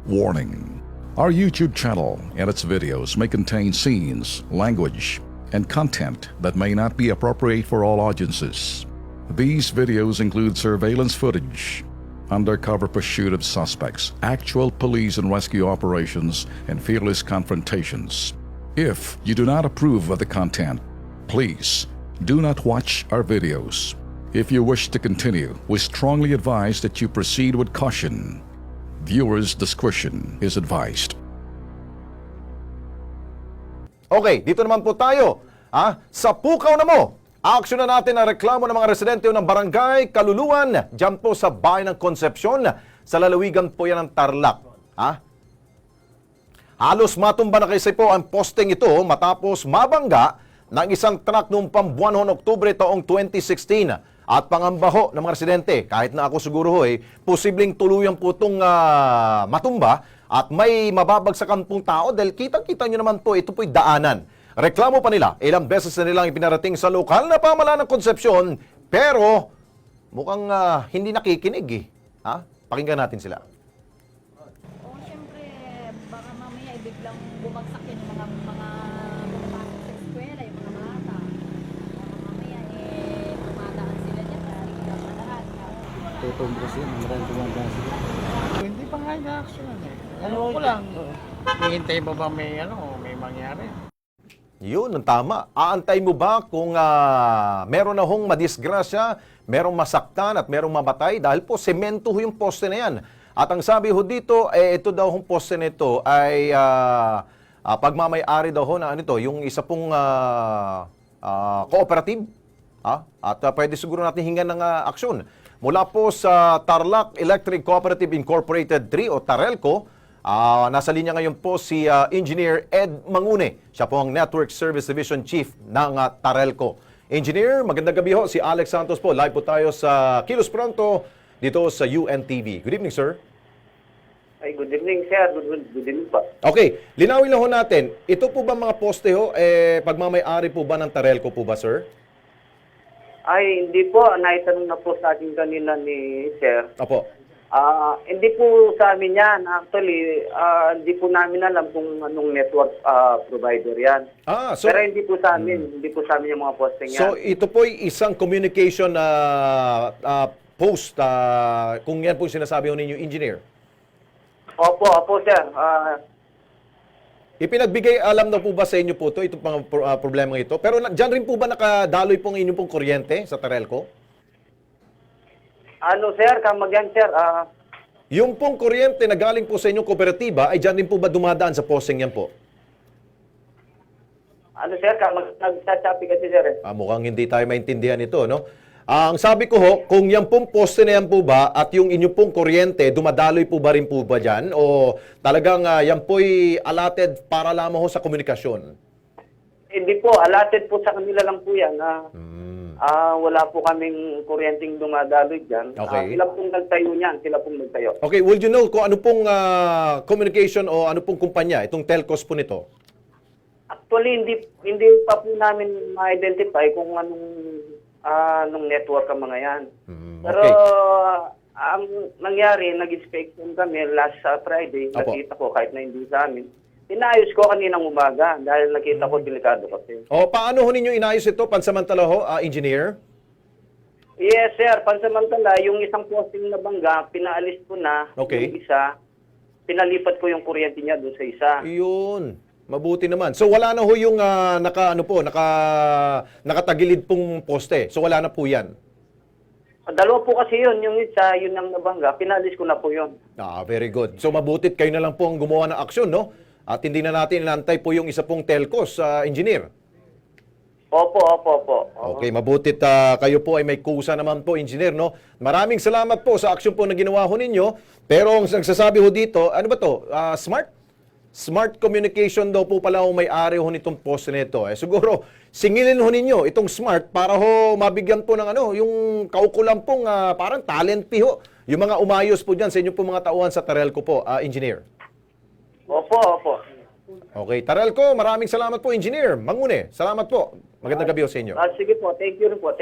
Warning. Our YouTube channel and its videos may contain scenes, language, and content that may not be appropriate for all audiences. These videos include surveillance footage, undercover pursuit of suspects, actual police and rescue operations, and fearless confrontations. If you do not approve of the content, please do not watch our videos. If you wish to continue, we strongly advise that you proceed with caution. Viewers' discretion is advised. Okay, dito naman po tayo. Sa pukaw na mo, aaksyonan natin ang reklamo ng mga residente ng barangay Kaluluwan, dyan po sa bayan ng Concepcion, sa lalawigan po yan ng Tarlac. Halos matumba na kasi po ang posting ito matapos mabangga ng isang truck noong pambuwan ng Oktubre taong 2016. At pangambaho ng mga residente, kahit na ako siguro posibleng tuluyan po itong matumba at may mababagsakan pong tao dahil kitang-kita nyo naman po, ito po'y daanan. Reklamo pa nila, ilang beses na nilang ipinarating sa lokal na pamahalaan ng Concepcion, pero mukhang hindi nakikinig Pakinggan natin sila. Oo, siyempre, baka mamaya biglang bumagsak yun yung mga pumapasok sa eskwela, yung mga bata. Baka mamaya tumadaan sila dyan, nakikita pa lahat. Tutumbros yun, maraming tumanda sila. Hindi pa nga ina-actionan Ano ko lang, hihintay mo ba may mangyari? Yun, ang tama. Aantay mo ba kung meron na hong madisgrasya, merong masaktan at merong mamatay? Dahil po, semento yung poste na yan. At ang sabi ho dito, ito daw hong poste nito ay pagmamay-ari daw ho na yung isa pong cooperative. At pwede siguro natin hingan ng aksyon. Mula po sa Tarlac Electric Cooperative Incorporated 3 o Tarelco, nasa linya ngayon po si Engineer Ed Mangune. Siya po ang Network Service Division Chief ng Tarelco. Engineer, magandang gabi ho. Si Alex Santos po. Live po tayo sa Kilos Pronto dito sa UNTV. Good evening, sir. Ay, good evening, sir. Good evening po. Okay, linawin lang ho natin. Ito po ba mga poste ho, pagmamay-ari po ba ng Tarelco po ba, sir? Ay, hindi po. Naitanong na po sa akin kanina ni sir. Opo. Hindi po sa amin yan. Actually, hindi po namin alam kung anong network provider yan. So, pero hindi po sa amin. Hindi po sa amin yung mga posting yan. So, ito po isang communication post, kung yan po yung sinasabi ho ninyo, engineer. Opo, sir. Ipinagbigay alam na po ba sa inyo po ito, itong problema ito? Pero dyan rin po ba nakadaloy pong inyong pong kuryente sa Tarelco? Ano, sir? Kamagyan, sir. Yung pong kuryente na galing po sa inyong kooperatiba, ay dyan rin po ba dumadaan sa posting yan po? Ano, sir? Nagsasabi kasi, sir. Mukhang hindi tayo maintindihan ito, no? Ang sabi ko ho, kung yan pong poste na yan po ba at yung inyong pong kuryente, dumadaloy po ba rin po ba dyan? O talagang yan po'y allotted para lamang ho sa komunikasyon? Hindi po. Allotted po sa kanila lang po yan. Wala po kaming kuryenteng dumadaloy dyan. Okay. Sila pong nagtayo niyan. Sila pong nagtayo. Okay, would you know kung ano pong communication o ano pong kumpanya, itong telcos po nito? Actually, hindi pa po namin ma-identify kung anong network ang mga yan. Pero ang nangyari, nag-inspection kami last Friday. Apo. Nakita ko kahit na hindi sa amin. Inayos ko kaninang umaga dahil nakita ko delikado kasi. Paano ho ninyo inayos ito? Pansamantala ho, engineer? Yes, sir. Pansamantala, yung isang posting na bangga, pinaalis ko na. Okay. Yung isa, pinalipat ko yung kuryente niya doon sa isa. Yun. Mabuti naman. So wala na ho yung nakatagilid pong poste. So wala na po yan. Dalawa po kasi yun. Yung isa, yun ang nabangga. Pinaalis ko na po yun. Very good. So mabutit kayo na lang po ang gumawa ng aksyon, no? At hindi na natin inantay po yung isa pong telcos, engineer. Opo. Okay, mabutit kayo po ay may kusa naman po, engineer, no? Maraming salamat po sa aksyon po na ginawa ho ninyo. Pero ang nagsasabi ho dito, ano ba to? Smart communication daw po pala ang may-ari ho nitong poste nito. Siguro, singilin ho ninyo itong smart para ho mabigyan po ng yung kaukulan pong parang talent fee ho. Yung mga umayos po dyan sa inyo po mga tauhan sa Tarelco po, engineer. Opo. Okay, Tarelco, maraming salamat po, engineer. Mangune, salamat po. Magandang gabi ho sa inyo. Sige po. Thank you rin po.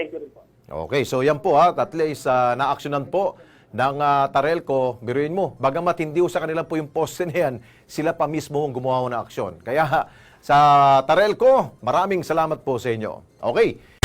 Okay, so yan po at least naaksyonan po ng Tarelco, biruin mo, bagamat hindi sa kanila po yung poste na yan, sila pa mismo ang gumawa ng aksyon. Kaya sa Tarelco, maraming salamat po sa inyo. Okay.